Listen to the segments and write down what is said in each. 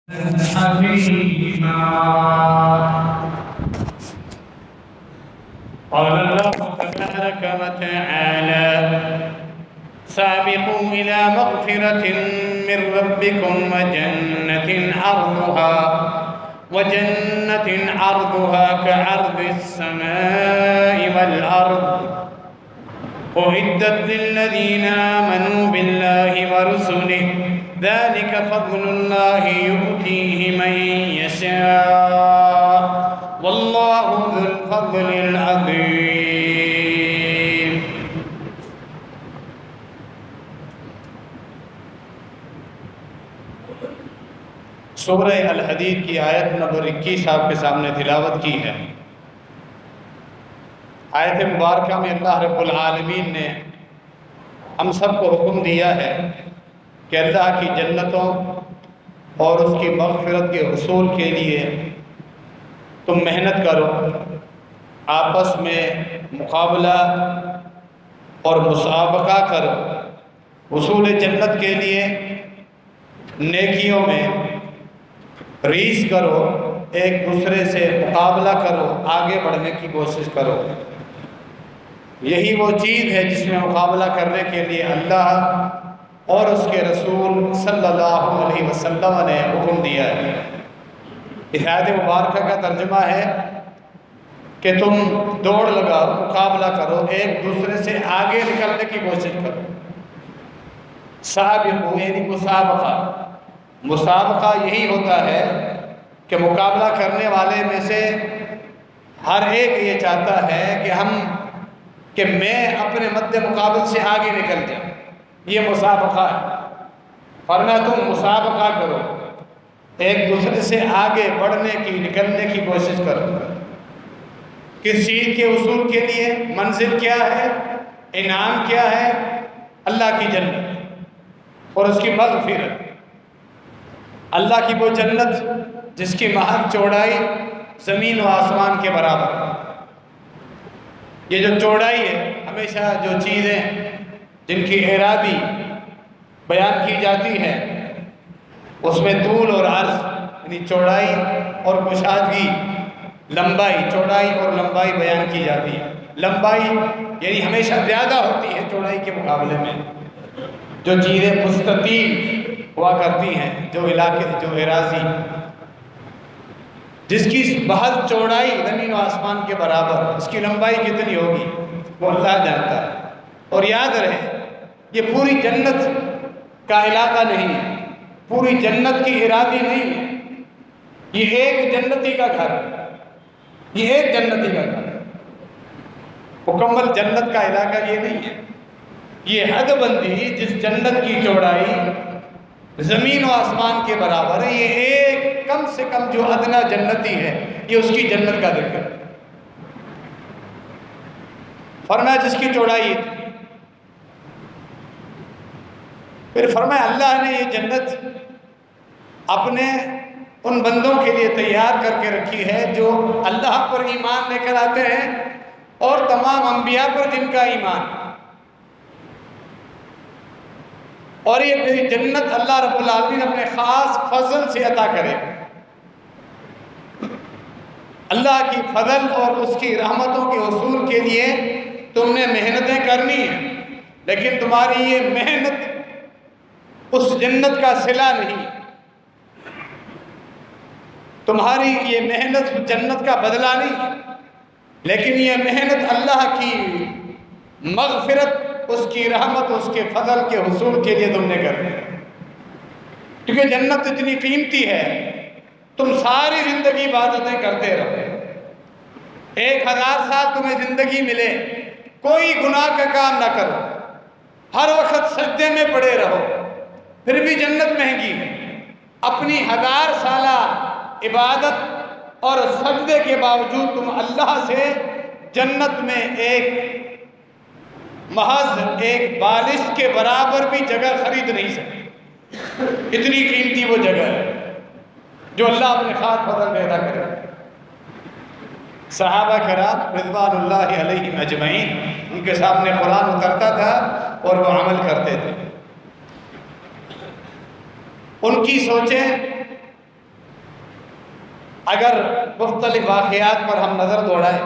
حكيما. قال الله تبارك وتعالى: سابقوا إلى مغفرة من ربكم وجنة عرضها كعرض السماء والأرض أعدت للذين آمنوا بالله ورسله ذلك فضل الله يؤتيه من يشاء والله ذو الفضل العظيم. سورہ الحدید کی آیت نمبر 21 آپ کے سامنے تلاوت کی ہے۔ آیت مبارکہ میں اللہ رب العالمین نے ہم سب کو حکم دیا ہے کہ اللہ کی جنتوں اور اس کی مغفرت کے حصول کے لیے تم محنت کرو، آپس میں مقابلہ اور مسابقہ کرو، حصول جنت کے لیے نیکیوں میں ریس کرو، ایک دوسرے سے مقابلہ کرو، آگے بڑھنے کی کوشش کرو۔ یہی وہ چیز ہے جس میں مقابلہ کرنے کے لیے اللہ اور اس کے رسول صلی اللہ علیہ وسلم نے حکم دیا ہے۔ اس آیت مبارکہ کا ترجمہ ہے کہ تم دوڑ لگاؤ، مقابلہ کرو، ایک دوسرے سے آگے نکلنے کی کوشش کرو۔ سابقو یعنی مسابقہ یہی ہوتا ہے کہ مقابلہ کرنے والے میں سے ہر ایک یہ چاہتا ہے کہ میں اپنے مد مقابل سے آگے نکل جاؤں، یہ مسابقہ ہے۔ فرمایا تم مسابقہ کرو، ایک دوسرے سے آگے بڑھنے کی، نکلنے کی کوشش کرو۔ کس چیز کے حصول کے لیے؟ منزل کیا ہے، انعام کیا ہے؟ اللہ کی جنت اور اس کی مغفرت۔ اللہ کی وہ جنت جس کی محض چوڑائی زمین و آسمان کے برابر۔ یہ جو چوڑائی ہے، ہمیشہ جو چیزیں جن کی اعرابی بیان کی جاتی ہے اس میں طول اور عرض یعنی چوڑائی اور کشادگی، لمبائی، چوڑائی اور لمبائی بیان کی جاتی ہے۔ لمبائی یعنی ہمیشہ زیادہ ہوتی ہے چوڑائی کے مقابلے میں، جو چیزیں مستطیل ہوا کرتی ہیں، جو علاقے، جو اراضی جس کی محض چوڑائی زمین و آسمان کے برابر، اس کی لمبائی کتنی ہوگی وہ اللہ جانتا ہے۔ اور یاد رہے یہ پوری جنت کا علاقہ نہیں ہے، پوری جنت کی ارادی نہیں ہے، یہ ایک جنتی کا گھر، یہ ایک جنتی کا گھر، مکمل جنت کا علاقہ یہ نہیں ہے۔ یہ حد بندی جس جنت کی چوڑائی زمین و آسمان کے برابر ہے، یہ ایک کم سے کم جو ادنا جنتی ہے یہ اس کی جنت کا ذکر ہے۔ فرمایا جس کی چوڑائی اتنی، پھر فرمایا اللہ نے یہ جنت اپنے ان بندوں کے لیے تیار کر کے رکھی ہے جو اللہ پر ایمان لے کر آتے ہیں اور تمام انبیاء پر جن کا ایمان۔ اور یہ میری جنت اللہ رب العالمین اپنے خاص فضل سے عطا کرے۔ اللہ کی فضل اور اس کی رحمتوں کے حصول کے لیے تم نے محنتیں کرنی ہیں، لیکن تمہاری یہ محنت اس جنت کا صلہ نہیں، تمہاری یہ محنت جنت کا بدلہ نہیں، لیکن یہ محنت اللہ کی مغفرت، اس کی رحمت، اس کے فضل کے حصول کے لیے تم نے کرنی ہے۔ کیونکہ جنت اتنی قیمتی ہے، تم ساری زندگی عبادتیں کرتے رہو، 1000 سال تمہیں زندگی ملے، کوئی گناہ کا کام نہ کرو، ہر وقت سجدے میں پڑے رہو، پھر بھی جنت مہنگی ہے۔ اپنی 1000 سالہ عبادت اور سجدے کے باوجود تم اللہ سے جنت میں محض ایک بالش کے برابر بھی جگہ خرید نہیں سکتے، اتنی قیمتی وہ جگہ ہے جو اللہ اپنے خاص فضل میں عطا کرے۔ صحابہ کرام رضوان اللہ علیہم اجمعین، ان کے سامنے قرآن اترتا تھا اور وہ عمل کرتے تھے۔ ان کی سوچیں اگر مختلف واقعات پر ہم نظر دوڑائیں،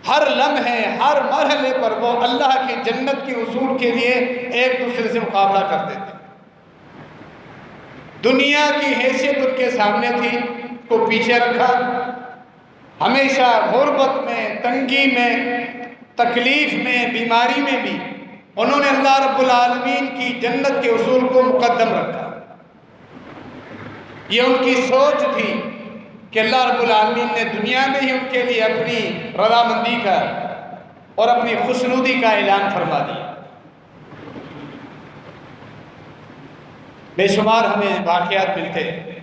ہر لمحے ہر مرحلے پر وہ اللہ کی جنت کے حصول کے لیے ایک دوسرے سے مقابلہ کرتے تھے۔ دنیا کی حیثیت ان کے سامنے تھی، کو پیچھے رکھا، ہمیشہ غربت میں، تنگی میں، تکلیف میں، بیماری میں بھی انہوں نے اللہ رب العالمین کی جنت کے حصول کو مقدم رکھا۔ یہ ان کی سوچ تھی کہ اللہ رب العالمین نے دنیا میں ہی ان کے لیے اپنی رضامندی کا اور اپنی خوشنودی کا اعلان فرما دیا۔ بے شمار ہمیں واقعات ملتے ہیں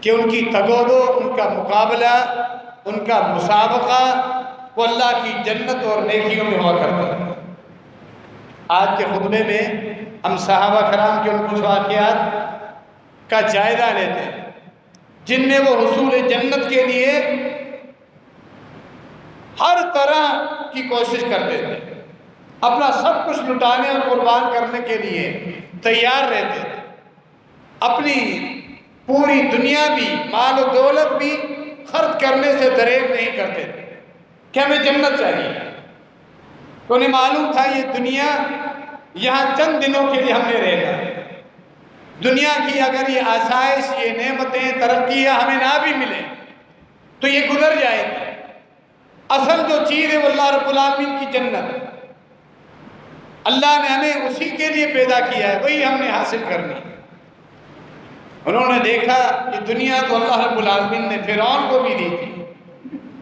کہ ان کی تگودو، ان کا مقابلہ، ان کا مسابقہ وہ اللہ کی جنت اور نیکیوں میں ہوا کرتا ہے۔ آج کے خطبے میں ہم صحابہ کرام کے ان کچھ واقعات کا جائزہ لیتے ہیں جن میں وہ حصول جنت کے لیے ہر طرح کی کوشش کرتے تھے، اپنا سب کچھ لٹانے اور قربان کرنے کے لیے تیار رہتے تھے، اپنی پوری دنیا بھی، مال و دولت بھی خرچ کرنے سے دریغ نہیں کرتے تھے کہ ہمیں جنت چاہیے۔ تو انہیں معلوم تھا یہ دنیا یہاں چند دنوں کے لیے ہم نے رہنا ہے، دنیا کی اگر یہ آسائش، یہ نعمتیں، ترقیاں ہمیں نہ بھی ملیں تو یہ گزر جائے گی۔ اصل جو چیز ہے وہ اللہ رب العالمین کی جنت، اللہ نے ہمیں اسی کے لیے پیدا کیا ہے، وہی ہم نے حاصل کرنی ہے۔ انہوں نے دیکھا کہ دنیا تو اللہ رب العالمین نے فرعون کو بھی دی تھی،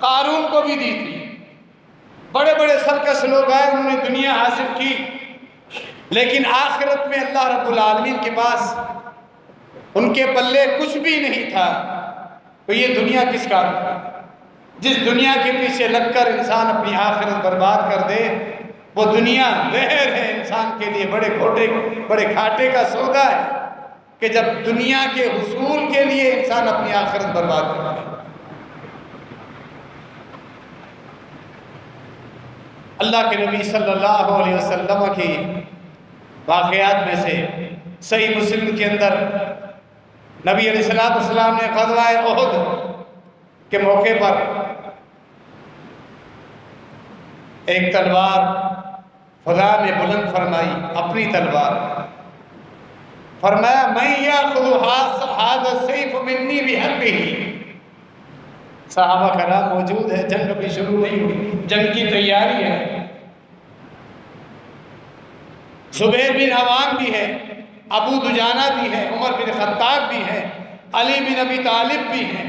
قارون کو بھی دی تھی، بڑے بڑے سرکش لوگ آئے، انہوں نے دنیا حاصل کی، لیکن آخرت میں اللہ رب العالمین کے پاس ان کے پلے کچھ بھی نہیں تھا۔ تو یہ دنیا کس کام کا؟ جس دنیا کے پیچھے لگ کر انسان اپنی آخرت برباد کر دے، وہ دنیا زہر ہے انسان کے لیے، بڑے کھاٹے کا سودا ہے کہ جب دنیا کے حصول کے لیے انسان اپنی آخرت برباد کر دے۔ اللہ کے نبی صلی اللہ علیہ وسلم کی واقعات میں سے صحیح مسلم کے اندر نبی علیہ السلام نے غزوہ احد کے موقع پر ایک تلوار فضا میں بلند فرمائی، اپنی تلوار، فرمایا میں یاخذ ھذا السیف منی بحقہ۔ صحابہ کرام موجود ہے، جنگ بھی شروع نہیں ہوئی، جنگ کی تیاری ہے، زبیر بن عوام بھی ہے، ابو دجانہ بھی ہے، عمر بن خطاب بھی ہے، علی بن ابی طالب بھی ہیں،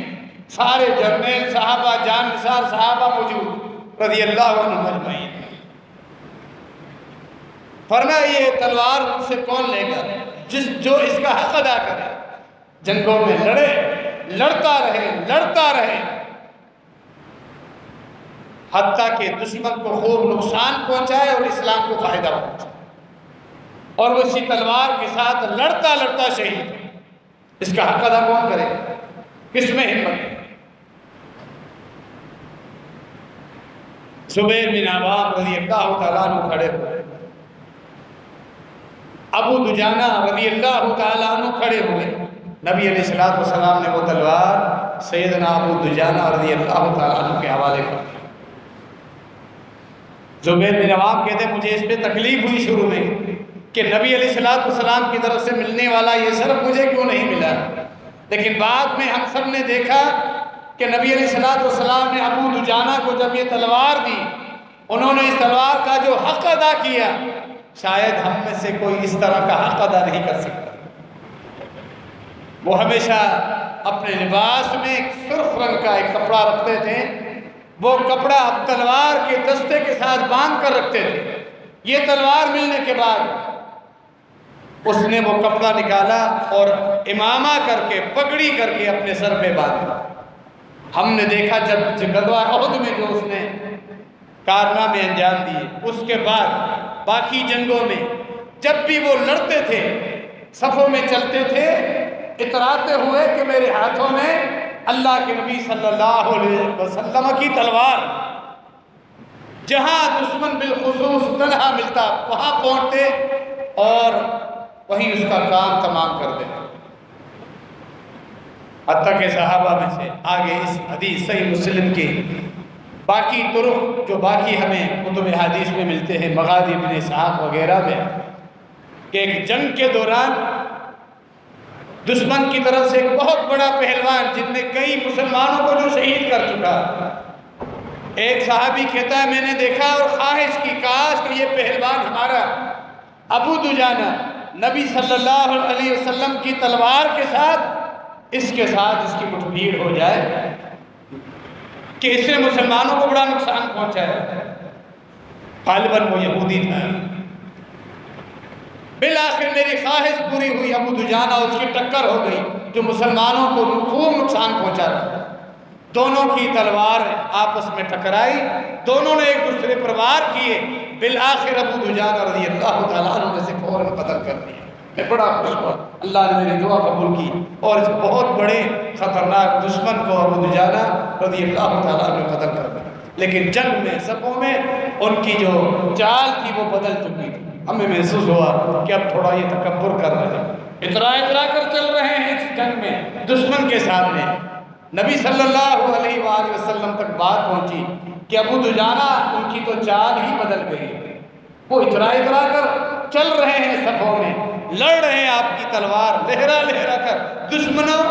سارے جرنیل صحابہ، جان نثار صحابہ موجود رضی اللہ عنہم اجمعین۔ فرمایا یہ تلوار مجھ سے کون لے گا؟ جو اس کا حق ادا کرے، جنگوں میں لڑے، لڑتا رہے حتیٰ کہ دشمن کو خوب نقصان پہنچائے اور اسلام کو فائدہ پہنچائے، اور وہ اسی تلوار کے ساتھ لڑتا شہید۔ اس کا حق ادا کون کرے؟ کس میں ہمت؟ زبیر بن عوام رضی اللہ تعالیٰ عنہ کھڑے ہوئے، ابو دجانہ رضی اللہ تعالیٰ عنہ کھڑے ہوئے۔ نبی علیہ السلام نے وہ تلوار سیدنا ابو دجانہ رضی اللہ تعالیٰ عنہ کے حوالے کر دی۔ زبیر بن عوام کہتے ہیں مجھے اس پہ تکلیف ہوئی شروع میں کہ نبی علیہ السلام کی طرف سے ملنے والا یہ شرف مجھے کیوں نہیں ملا، لیکن بعد میں ہم سب نے دیکھا کہ نبی علیہ السلام نے ابو دجانہ کو جب یہ تلوار دی، انہوں نے اس تلوار کا جو حق ادا کیا، شاید ہم میں سے کوئی اس طرح کا حق ادا نہیں کر سکتا۔ وہ ہمیشہ اپنے لباس میں ایک سرخ رنگ کا ایک کپڑا رکھتے تھے، وہ کپڑا اب تلوار کے دستے کے ساتھ باندھ کر رکھتے تھے۔ یہ تلوار ملنے کے بعد اس نے وہ کپڑا نکالا اور امامہ کر کے، پگڑی کر کے اپنے سر پہ باندھا۔ ہم نے دیکھا جب غزوہ احد میں جو اس نے کارنامے انجام دیے، اس کے بعد باقی جنگوں میں جب بھی وہ لڑتے تھے، صفوں میں چلتے تھے، اتراتے ہوئے کہ میرے ہاتھوں میں اللہ کے نبی صلی اللہ علیہ وسلم کی تلوار، جہاں دشمن بالخصوص تنہا ملتا وہاں پہنچتے اور وہیں اس کا کام تمام کر دیں۔ حتیٰ کہ صحابہ میں سے آگے اس حدیث صحیح مسلم کی باقی طرق جو باقی ہمیں کتب حدیث میں ملتے ہیں، مغازی ابن اسحاق وغیرہ میں، کہ ایک جنگ کے دوران دشمن کی طرف سے ایک بہت بڑا پہلوان جن میں کئی مسلمانوں کو جو شہید کر چکا، ایک صحابی کہتا ہے میں نے دیکھا اور خواہش کی کاش کہ یہ پہلوان ہمارا ابو دجانہ نبی صلی اللہ علیہ وسلم کی تلوار کے ساتھ اس کی مٹھ بھیڑ ہو جائے کہ اس نے مسلمانوں کو بڑا نقصان پہنچا ہے۔ غالباً وہ یہودی تھا۔ بالآخر میری خواہش پوری ہوئی، ابو دجانہ اس کی ٹکر ہو گئی جو مسلمانوں کو خوب نقصان پہنچا رہا۔ دونوں کی تلوار آپس میں ٹکرائی، دونوں نے ایک دوسرے پر وار کیے، بالآخر ابو دجانہ رضی اللہ تعالیٰ عنہ نے سے فوراً قتل کر دیا۔ میں بڑا خوش ہوا، اللہ نے میری دعا قبول کی اور اس بہت بڑے خطرناک دشمن کو ابو دجانہ رضی اللہ تعالیٰ عنہ قتل کر دیا۔ لیکن جنگ میں صفوں میں ان کی جو چال تھی وہ بدل چکی تھی۔ ہمیں محسوس ہوا کہ اب تھوڑا یہ تکبر کر رہے ہیں، اترا کر چل رہے ہیں اس جنگ میں دشمن کے سامنے۔ نبی صلی اللہ علیہ وآلہ وسلم تک بات پہنچی کہ ابو دجانہ ان کی تو چال ہی بدل گئی، وہ اترا کر چل رہے ہیں صفوں میں، لڑ رہے ہیں آپ کی تلوار لہرا کر دشمنوں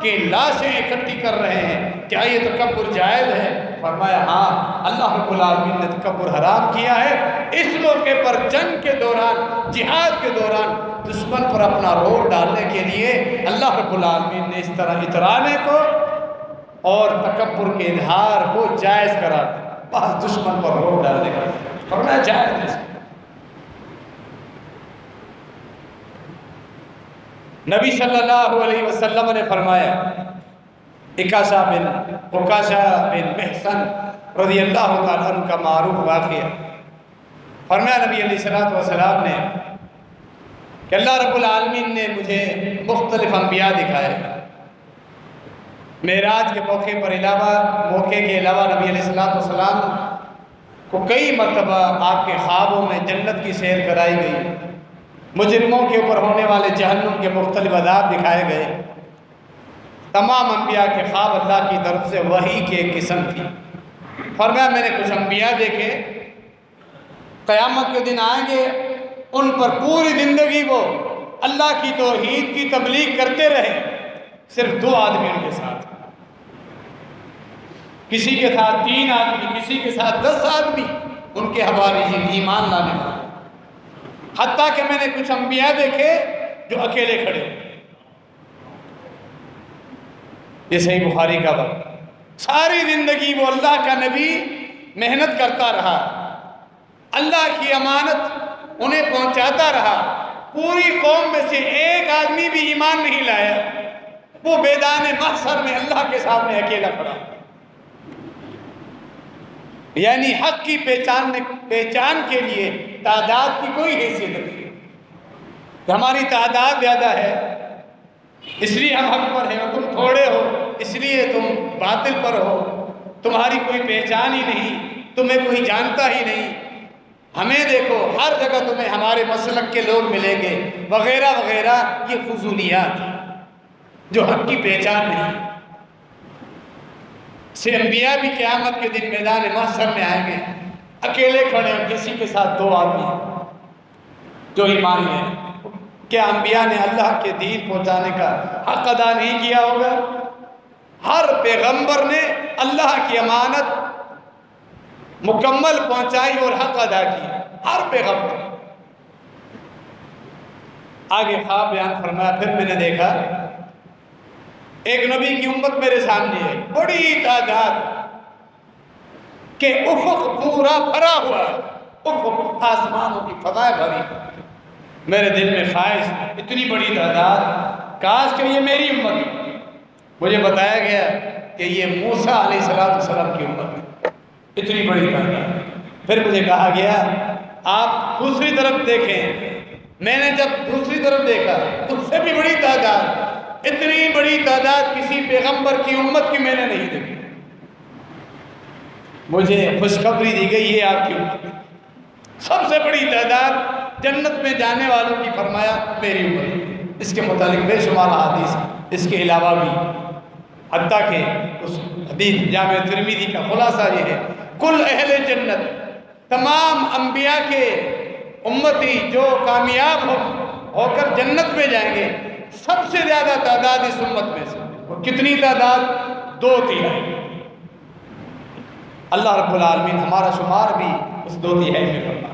کی لاشیں اکٹھی کر رہے ہیں، کیا یہ تکبر جائز ہے؟ فرمایا ہاں، اللہ رب العالمین نے تکبر حرام کیا ہے۔ اس موقع پر جنگ کے دوران، جہاد کے دوران دشمن پر اپنا رول ڈالنے کے لیے اللہ رب العالمین نے اس طرح اترانے کو اور تکبر کے اظہار کو جائز کرا دیا۔ بس دشمن پر رول ڈالنے کا فرمایا جائز ہے۔ نبی صلی اللہ علیہ وسلم نے فرمایا، عکاشہ بن محصن رضی اللہ تعالیٰ عنہ کا معروف واقعہ، فرمایا نبی علیہ السلام نے کہ اللہ رب العالمین نے مجھے مختلف انبیاء دکھائے۔ معراج کے موقع کے علاوہ نبی علیہ السلام کو کئی مرتبہ آپ کے خوابوں میں جنت کی سیر کرائی گئی، مجرموں کے اوپر ہونے والے جہنم کے مختلف عذاب دکھائے گئے۔ تمام انبیاء کے خواب اللہ کی طرف سے وحی کی ایک قسم تھی۔ فرمایا میں نے کچھ انبیاء دیکھے، قیامت کے دن آئیں گے، ان پر پوری زندگی وہ اللہ کی توحید کی تبلیغ کرتے رہے، صرف 2 آدمی ان کے ساتھ، کسی کے ساتھ 3 آدمی، کسی کے ساتھ 10 آدمی ان کے حوالے ایمان لانے والے۔ حتیٰ کہ میں نے کچھ انبیاء دیکھے جو اکیلے کھڑے، یہ صحیح بخاری کا وقت، ساری زندگی وہ اللہ کا نبی محنت کرتا رہا، اللہ کی امانت انہیں پہنچاتا رہا، پوری قوم میں سے ایک آدمی بھی ایمان نہیں لایا، وہ میدان محشر میں اللہ کے سامنے اکیلا کھڑا، یعنی حق کی پہچان کے لیے تعداد کی کوئی حیثیت نہیں کہ ہماری تعداد زیادہ ہے اس لیے ہم حق پر ہیں، اور تم تھوڑے ہو اس لیے تم باطل پر ہو، تمہاری کوئی پہچان ہی نہیں، تمہیں کوئی جانتا ہی نہیں، ہمیں دیکھو ہر جگہ تمہیں ہمارے مسلک کے لوگ ملیں گے وغیرہ وغیرہ۔ یہ فضولیات جو حق کی پہچان نہیں سے انبیاء بھی قیامت کے دن میدان محشر میں آئیں گے، اکیلے کھڑے ہیں، کسی کے ساتھ 2 آدمی جو ایمان لے۔ کیا انبیاء نے اللہ کے دین پہنچانے کا حق ادا نہیں کیا ہوگا؟ ہر پیغمبر نے اللہ کی امانت مکمل پہنچائی اور حق ادا کیا، ہر پیغمبر۔ آگے خواب بیان فرمایا، پھر میں نے دیکھا ایک نبی کی امت میرے سامنے ہے، بڑی تعداد کہ افق پورا بھرا ہوا، افق آسمانوں کی فضائیں بھری۔ میرے دل میں خواہش، اتنی بڑی تعداد، کاش کہ یہ میری امت ہے۔ مجھے بتایا گیا کہ یہ موسیٰ علیہ السلام کی امت ہے، اتنی بڑی تعداد۔ پھر مجھے کہا گیا آپ دوسری طرف دیکھیں۔ میں نے جب دوسری طرف دیکھا اس سے بھی بڑی تعداد، اتنی بڑی تعداد کسی پیغمبر کی امت کی میں نے نہیں دیکھی۔ مجھے خوشخبری دی گئی یہ آپ کی امت، سب سے بڑی تعداد جنت میں جانے والوں کی، فرمایا میری امت۔ اس کے متعلق بے شمار حدیث اس کے علاوہ بھی حتیٰ کہ اس حدیث جامع ترمذی کا خلاصہ یہ ہے، کل اہل جنت، تمام انبیاء کے امتی جو کامیاب ہو کر جنت میں جائیں گے، سب سے زیادہ تعداد اس امت میں سے، اور کتنی تعداد؟ 2/3۔ اللہ رب العالمین ہمارا شمار بھی اس 2/3 میں فرما،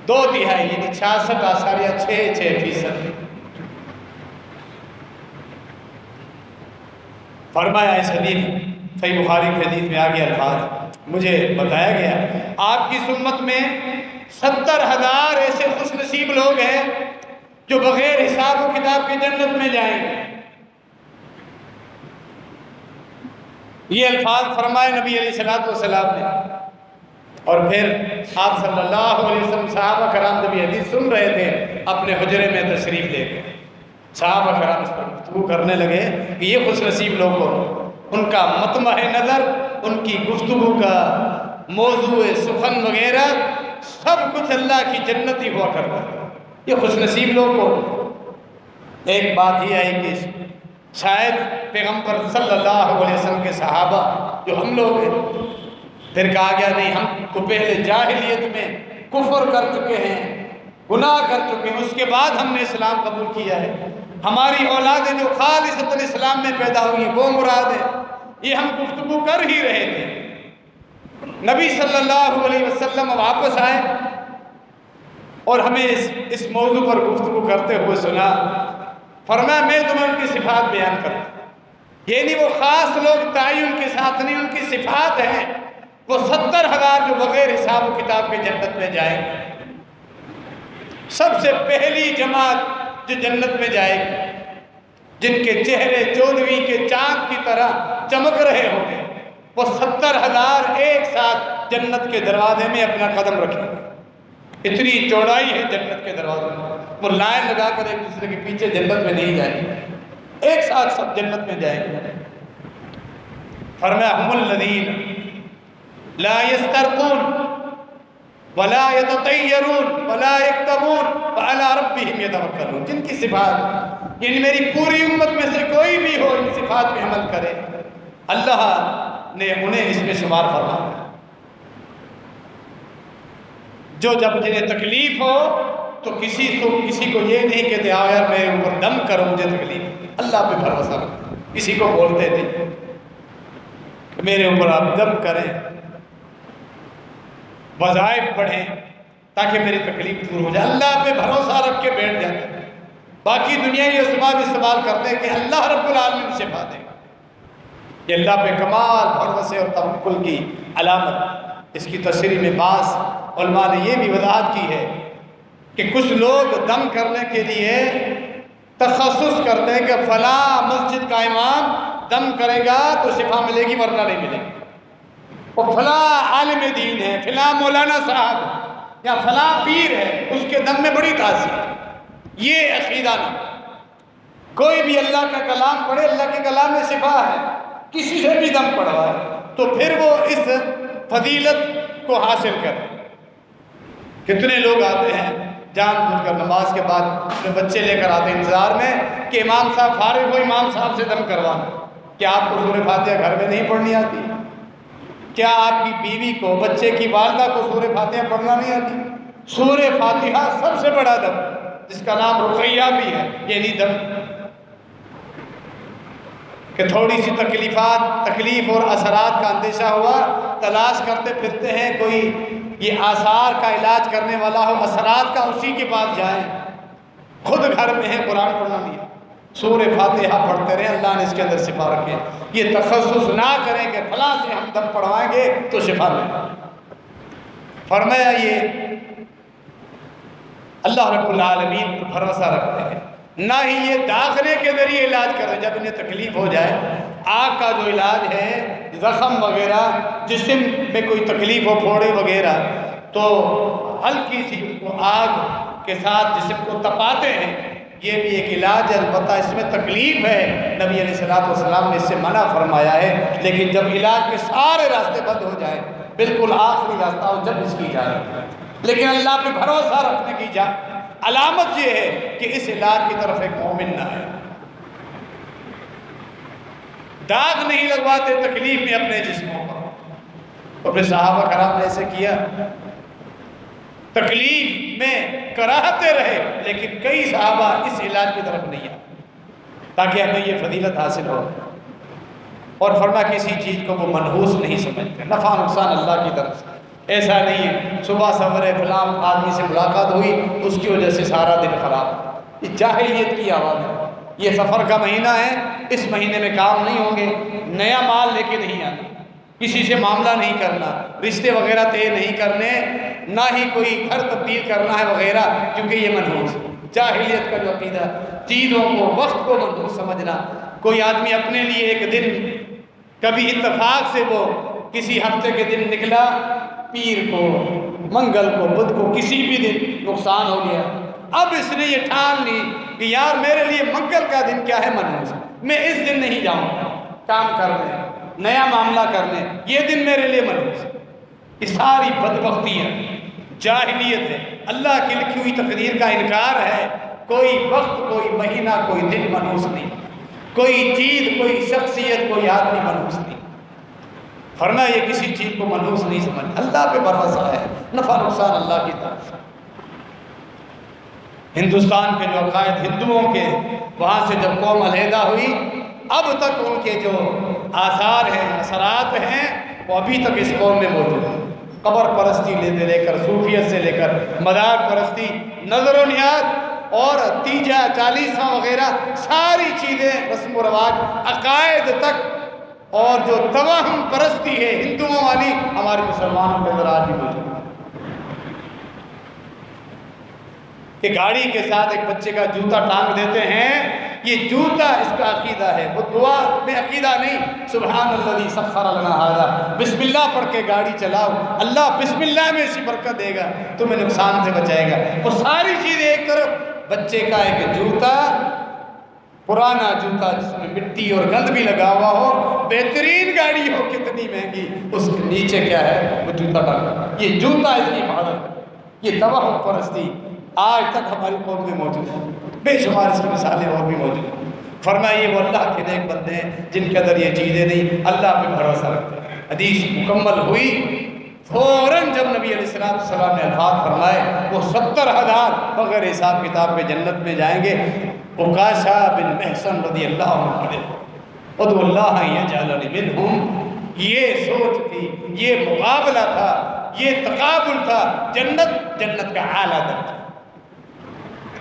2/3 یعنی 66.66%۔ فرمایا اس حدیث صحیح بخاری کی حدیث میں آگے الفاظ مجھے بتایا گیا، آپ کی امت میں 70,000 ایسے خوش نصیب لوگ ہیں جو بغیر حساب و کتاب کے جنت میں جائیں گے۔ یہ الفاظ فرمائے نبی علیہ السلام نے، اور پھر آپ صلی اللہ علیہ وسلم صحابہ کرام جب یہ حدیث سن رہے تھے اپنے حجرے میں تشریف لے گئے، صحابہ کرام اس پر گفتگو کرنے لگے کہ یہ خوش نصیب لوگ ان کا مطمع نظر، ان کی گفتگو کا موضوع سخن وغیرہ سب کچھ اللہ کی جنت ہی ہوا کرتا ہے۔ یہ خوش نصیب لوگ کو ایک بات یہ آئی کہ شاید پیغمبر صلی اللہ علیہ وسلم کے صحابہ جو ہم لوگ ہیں، پھر کہا گیا نہیں، ہم تو پہلے جاہلیت میں کفر کر چکے ہیں، گناہ کر چکے ہیں، اس کے بعد ہم نے اسلام قبول کیا ہے، ہماری اولادیں جو خالصۃ الاسلام میں پیدا ہوئی ہیں وہ مراد ہے۔ یہ ہم گفتگو کر ہی رہے تھے، نبی صلی اللہ علیہ وسلم واپس آئے اور ہمیں اس موضوع پر گفتگو کرتے ہوئے سنا، فرمایا میں تمہیں ان کی صفات بیان کرتا ہوں، یعنی وہ خاص لوگ تعین کے ساتھ نہیں، ان کی صفات ہیں، وہ 70,000 جو بغیر حساب و کتاب کے جنت میں جائیں گے۔ سب سے پہلی جماعت جو جنت میں جائے گی، جن کے چہرے 14ویں کے چاند کی طرح چمک رہے ہوں گے، وہ 70,000 ایک ساتھ جنت کے دروازے میں اپنا قدم رکھیں گے۔ اتنی چوڑائی ہے جنت کے دروازے میں، وہ لائن لگا کر ایک دوسرے کے پیچھے جنت میں نہیں جائیں گے، ایک ساتھ سب جنت میں جائیں گے۔ فرمایا ہم الذین لا یسترقون ولا یتطیرون ولا یکتمون وعلی ربہم یتوکلون، جن کی صفات، یعنی میری پوری امت میں سے کوئی بھی ہو ان صفات پہ عمل کرے، اللہ نے انہیں اس میں شمار فرمایا۔ جو جب جنہیں تکلیف ہو تو کسی کو یہ نہیں کہتے آؤ یار میرے اوپر دم کرو مجھے تکلیف، اللہ پہ بھروسہ رکھتے، کسی کو بولتے نہیں کہ میرے اوپر آپ دم کریں، وظائف پڑھیں تاکہ میری تکلیف دور ہو جائے، اللہ پہ بھروسہ رکھ کے بیٹھ جاتے ہیں۔ باقی دنیا یہ اسباب استعمال کرتے ہیں کہ اللہ رب العالمین شفا دے گا، یہ اللہ پہ کمال بھروسے اور توکل کی علامت۔ اس کی تشریح میں بعض علماء نے یہ بھی وضاحت کی ہے کہ کچھ لوگ دم کرنے کے لیے تخصص کرتے ہیں کہ فلاں مسجد کا امام دم کرے گا تو شفا ملے گی ورنہ نہیں ملے گی، وہ فلاں عالم دین ہے، فلاں مولانا صاحب یا فلاں پیر ہے، اس کے دم میں بڑی تاثیر ہے۔ یہ عقیدہ نہ، کوئی بھی اللہ کا کلام پڑھے، اللہ کے کلام میں شفا ہے، کسی سے بھی دم پڑھوائے تو پھر وہ اس فضیلت کو حاصل کرے۔ کتنے لوگ آتے ہیں جان بوجھ کر نماز کے بعد اپنے بچے لے کر آتے ہیں انتظار میں کہ امام صاحب فارغ ہو، امام صاحب سے دم کروانا۔ کیا آپ کو سورہ فاتحہ گھر میں نہیں پڑھنی آتی؟ کیا آپ کی بیوی کو، بچے کی والدہ کو سورہ فاتحہ پڑھنا نہیں آتی؟ سورہ فاتحہ سب سے بڑا دم، جس کا نام رقیہ بھی ہے، یعنی دم، کہ تھوڑی سی تکلیف اور اثرات کا اندیشہ ہوا، تلاش کرتے پھرتے ہیں کوئی یہ آثار کا علاج کرنے والا ہو، اثرات کا، اسی کے پاس جائیں، خود گھر میں ہے، قرآن پڑھنا نہیں ہے، سورہ فاتحہ پڑھتے رہیں، اللہ نے اس کے اندر شفا رکھے۔ یہ تخصص نہ کریں کہ فلاں سے ہم دم پڑھوائیں گے تو شفا ملے۔ فرمایا یہ اللہ رب العالمین پر بھروسہ رکھتے ہیں، نہ ہی یہ داخلے کے ذریعے علاج کریں۔ جب انہیں تکلیف ہو جائے، آگ کا جو علاج ہے، زخم وغیرہ، جسم میں کوئی تکلیف ہو، پھوڑے وغیرہ، تو ہلکی سی اس کو آگ کے ساتھ جسم کو تپاتے ہیں، یہ بھی ایک علاج ہے۔ البتہ اس میں تکلیف ہے، نبی علیہ السلام نے اس سے منع فرمایا ہے، لیکن جب علاج کے سارے راستے بند ہو جائیں، بالکل آخری راستہ ہو، جب اس کی اجازت ہے۔ لیکن اللہ پہ بھروسہ رکھنے کی علامت یہ ہے کہ اس علاج کی طرف ایک مومن نہ ہے۔ داغ نہیں لگواتے تکلیف میں اپنے جسموں پر. اور پھر صحابہ کرام نے ایسے کیا، تکلیف میں کراہتے رہے، لیکن کئی صحابہ اس علاج کی طرف نہیں آئے تاکہ ہمیں یہ فضیلت حاصل ہو. اور فرما کسی چیز کو وہ منحوس نہیں سمجھتے، نفع نقصان اللہ کی طرف سے. ایسا نہیں ہے صبح سویرے فلاں آدمی سے ملاقات ہوئی اس کی وجہ سے سارا دن خراب. یہ جاہلیت کی آواز ہے. یہ سفر کا مہینہ ہے، اس مہینے میں کام نہیں ہوں گے، نیا مال لے کے نہیں آنا، کسی سے معاملہ نہیں کرنا، رشتے وغیرہ طے نہیں کرنے، نہ ہی کوئی گھر تبدیل کرنا ہے وغیرہ، کیونکہ یہ منحوس جاہلیت کا جو عقیدہ، چیزوں کو وقت کو منحوس سمجھنا. کوئی آدمی اپنے لیے ایک دن کبھی اتفاق سے وہ کسی ہفتے کے دن نکلا، پیر کو، منگل کو، بدھ کو، کسی بھی دن نقصان ہو گیا. اب اس نے یہ ٹھان لی کہ یار میرے لیے منگل کا دن کیا ہے منحوس، میں اس دن نہیں جاؤں گا کام کرنے، نیا معاملہ کرنے، یہ دن میرے لیے منحوس. یہ ساری بدبختی ہے، جاہلیت ہے، اللہ کی لکھی ہوئی تقدیر کا انکار ہے. کوئی وقت، کوئی مہینہ، کوئی دن منحوس نہیں، کوئی چیز، کوئی شخصیت، کوئی آدمی منحوس نہیں. فرمایا یہ کسی چیز کو منحوس نہیں سمجھ، اللہ پہ بھروسہ ہے، نفع نقصان اللہ کی طرف سے. ہندوستان کے جو عقائد ہندوؤں کے، وہاں سے جب قوم علیحدہ ہوئی، اب تک ان کے جو آثار ہیں، اثرات ہیں، وہ ابھی تک اس قوم میں موجود ہیں. قبر پرستی لے کر، صوفیت سے لے کر مدار پرستی، نظر و نیاز اور تیجا چالیساں وغیرہ ساری چیزیں، رسم و رواج، عقائد تک، اور جو توہم پرستی ہے ہندوؤں والی، ہمارے مسلمانوں کے اندر آج بھی موجود ہے. کہ گاڑی کے ساتھ ایک بچے کا جوتا ٹانگ دیتے ہیں، یہ جوتا اس کا عقیدہ ہے، وہ دعا میں عقیدہ نہیں. سبحان الذی سخر لنا ھذا، بسم اللہ پڑھ کے گاڑی چلاؤ، اللہ بسم اللہ میں اسی برکت دے گا، تمہیں نقصان سے بچائے گا. وہ ساری چیزیں ایک طرف، بچے کا ایک جوتا، پرانا جوتا جس میں مٹی اور گند بھی لگا ہوا ہو، بہترین گاڑی ہو کتنی مہنگی، اس کے نیچے کیا ہے، وہ جوتا ٹانگا. یہ جوتا اس کی حفاظت ہے. یہ توہم پرستی آج تک ہماری قوم میں موجود ہے، بے شمار اس کی مثالیں اور بھی موجود ہیں. فرمایا یہ وہ اللہ کے نیک بندے ہیں جن کے اندر یہ چیزیں نہیں، اللہ پہ بھروسہ رکھتے ہیں. حدیث مکمل ہوئی، فوراً جب نبی علیہ السلام نے الفاظ فرمائے، وہ 70,000 بغیر حساب کتاب کے جنت میں جائیں گے. عکاشہ بن محصن رضی اللہ عنہ پڑھے، ادعو اللہ یجعلنی منہم. یہ سوچ تھی، یہ مقابلہ تھا، یہ تقابل تھا. جنت کا اعلیٰ درجہ.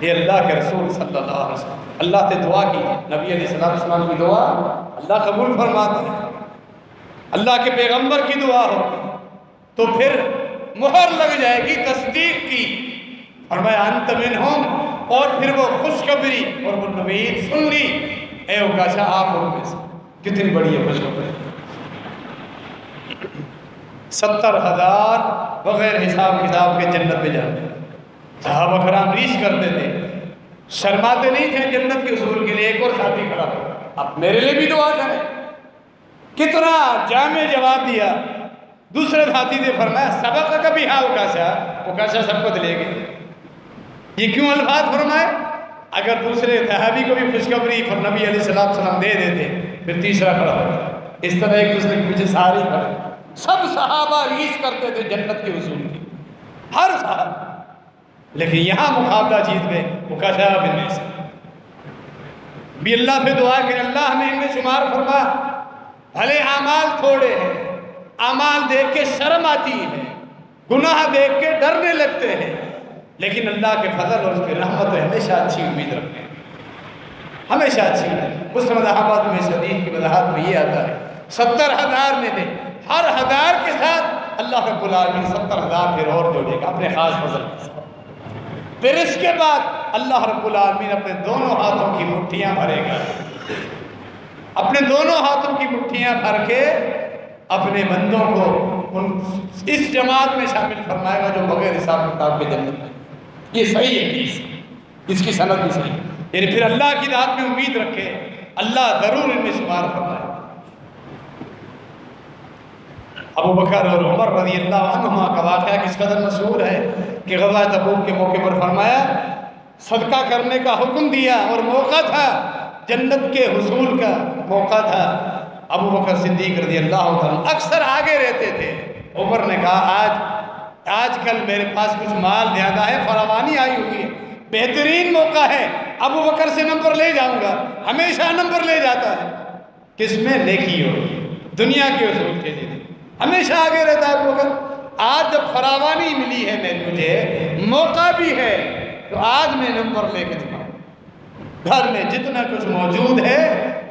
یہ اللہ کے رسول صلی اللہ علیہ وسلم اللہ سے دعا کی، نبی علیہ السلام کی دعا اللہ قبول فرماتا ہے. اللہ کے پیغمبر کی دعا ہوگی تو پھر مہر لگ جائے گی تصدیق کی. فرمایا انت منہم، اور پھر وہ خوشخبری اور وہ نوید سن لی، اے عکاشہ آپ ان میں سے. کتنی بڑی ہے خوشخبری، 70,000 بغیر حساب کتاب کے جنت میں جاتے. صحابہ کرام ریس کرتے تھے، شرماتے نہیں تھے جنت کے حصول کے لیے. ایک اور ساتھی کھڑا، اب میرے لیے بھی دعا کریں. کتنا جامع جواب دیا. دوسرے ساتھی نے فرمایا سبق کبھی ہاں عکاشہ سب کو دلے گے. یہ کیوں الفاظ فرمائے؟ اگر دوسرے صحابی کو بھی خوشخبری پر نبی علیہ السلام دے دیتے، پھر تیسرا کھڑا ہوتا. اس طرح ایک دوسرے کے پیچھے سارے کھڑے. سب صحابہ ریس کرتے تھے جنت کے حصول کی، ہر صحابہ. لیکن یہاں مقابلہ جیت گئے عکاشہ بن محصن. بھی اللہ سے دعا کہ اللہ ہمیں ان میں شمار فرما. بھلے اعمال تھوڑے ہیں، اعمال دیکھ کے شرم آتی ہے، گناہ دیکھ کے ڈرنے لگتے ہیں، لیکن اللہ کے فضل اور اس کی رحمت ہے، ہمیشہ اچھی امید رکھیں، ہمیشہ اچھی ہے. مسلم احمد میں حدیث کی وضاحت میں یہ آتا ہے 70,000 میں تھے، ہر 1000 کے ساتھ اللہ رب العالمین 70,000 پھر اور جوڑے گا اپنے خاص فضل کے ساتھ. پھر اس کے بعد اللہ رب العالمین اپنے دونوں ہاتھوں کی مٹھیاں بھرے گا، اپنے دونوں ہاتھوں کی مٹھیاں بھر کے اپنے بندوں کو اس جماعت میں شامل فرمائے گا جو بغیر حساب کتاب کے جنت میں. یہ صحیح ہے حدیث، اس کی سند بھی صحیح ہے. یعنی پھر اللہ کی ذات میں امید رکھے، اللہ ضرور ان میں شمار فرمائے. ابو بکر اور عمر رضی اللہ عنہما کا واقعہ کس قدر مشہور ہے کہ غزوہ تبوک کے موقع پر فرمایا صدقہ کرنے کا حکم دیا، اور موقع تھا جنت کے حصول کا موقع تھا. ابو بکر صدیق رضی اللہ عنہ اکثر آگے رہتے تھے۔ عمر نے کہا آج کل میرے پاس کچھ مال زیادہ ہے، فراوانی آئی ہوئی ہے، بہترین موقع ہے، ابو بکر سے نمبر لے جاؤں گا۔ ہمیشہ نمبر لے جاتا ہے، کس میں؟ نیکی ہو، دنیا کے اصول کے لیے ہمیشہ آگے رہتا ہے ابو بکر۔ آج جب فراوانی ملی ہے مجھے، موقع بھی ہے، تو آج میں نمبر لے کے دکھاؤں۔ گھر میں جتنا کچھ موجود ہے